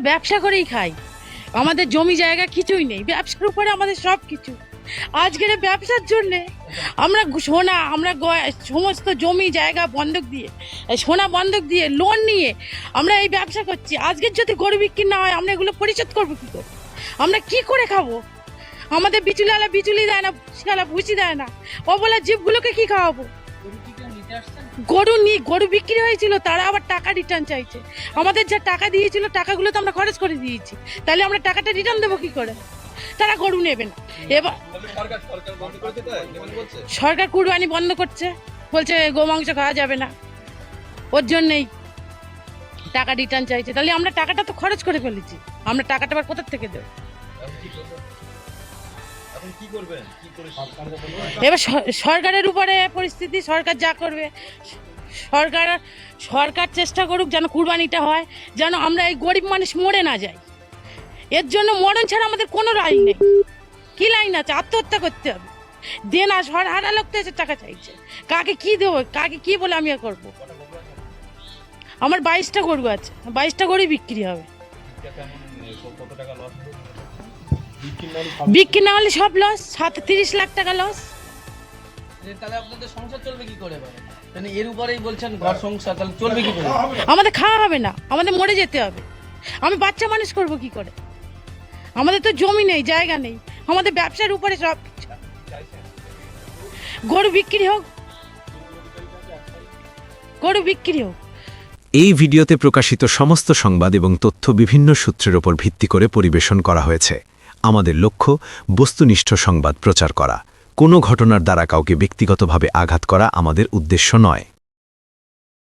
ব্যবসা করেই খাই, আমাদের জমি জায়গা কিছুই নেই, ব্যবসার উপরে আমাদের সব কিছু। আজকের এই ব্যবসার জন্যে আমরা সোনা, আমরা সমস্ত জমি জায়গা বন্ধক দিয়ে, সোনা বন্ধক দিয়ে, লোন নিয়ে আমরা এই ব্যবসা করছি। আজকের যদি গরু বিক্রি না হয় আমরা এগুলো পরিশোধ করবো কী করে? আমরা কি করে খাবো? আমাদের বিচুলিওয়ালা বিচুলি দেয় না, ভুসিওয়ালা ভুসি দেয় না, ও বলে জীবগুলোকে কি খাওয়াবো? গরু বিক্রি হয়েছিল, তারা আবার টাকা রিটার্ন চাইছে। আমাদের যা টাকা দিয়েছিল টাকাগুলো তো আমরা খরচ করে দিয়েছি, তাহলে আমরা টাকাটা রিটার্ন দেবো কি করে? তারা গরু নেবে না। এবার সরকার কুরবানি বন্ধ করছে, বলছে গোমাংস খাওয়া যাবে না, ওর জন্যই টাকা রিটার্ন চাইছে। তাহলে আমরা টাকাটা তো খরচ করে ফেলেছি, আমরা টাকাটা আবার কোথা থেকে দেবো? এবার সরকারের উপরে পরিস্থিতি, সরকার যা করবে। সরকার চেষ্টা করুক যেন কুরবানিটা হয়, যেন আমরা এই গরিব মানুষ মরে না যাই। এর জন্য মরণ ছাড়া আমাদের কোনো লাইন নেই। কি লাইন আছে? আত্মহত্যা করতে হবে। দেনা হারা লোক তো এসে টাকা চাইছে, কাকে কি দেবো, কাকে কি বলে আমি করবো? আমার 22টা গরু আছে, 22টা গরুই বিক্রি হবে। বিক্রি না হলে সব লস, 30 লাখ টাকা লস। তাহলে আপনাদের সংসার চলবে কি করে? মানে এর উপরেই বলছেন ঘর সংসার, তাহলে চলবে কি করে? আমাদের খাওয়া হবে না, আমাদের মরে যেতে হবে। আমি বাচ্চা মানুষ করব কি করে? আমাদের তো জমি নেই, জায়গা নেই, আমাদের ব্যবসার উপরে সব কিছু। গরু বিক্রি হোক, গরু বিক্রি হোক। এই ভিডিওতে প্রকাশিত সমস্ত সংবাদ এবং তথ্য বিভিন্ন সূত্রের উপর ভিত্তি করে পরিবেশন করা হয়েছে। আমাদের লক্ষ্য বস্তুনিষ্ঠ সংবাদ প্রচার করা। কোনো ঘটনার দ্বারা কাউকে ব্যক্তিগতভাবে আঘাত করা আমাদের উদ্দেশ্য নয়।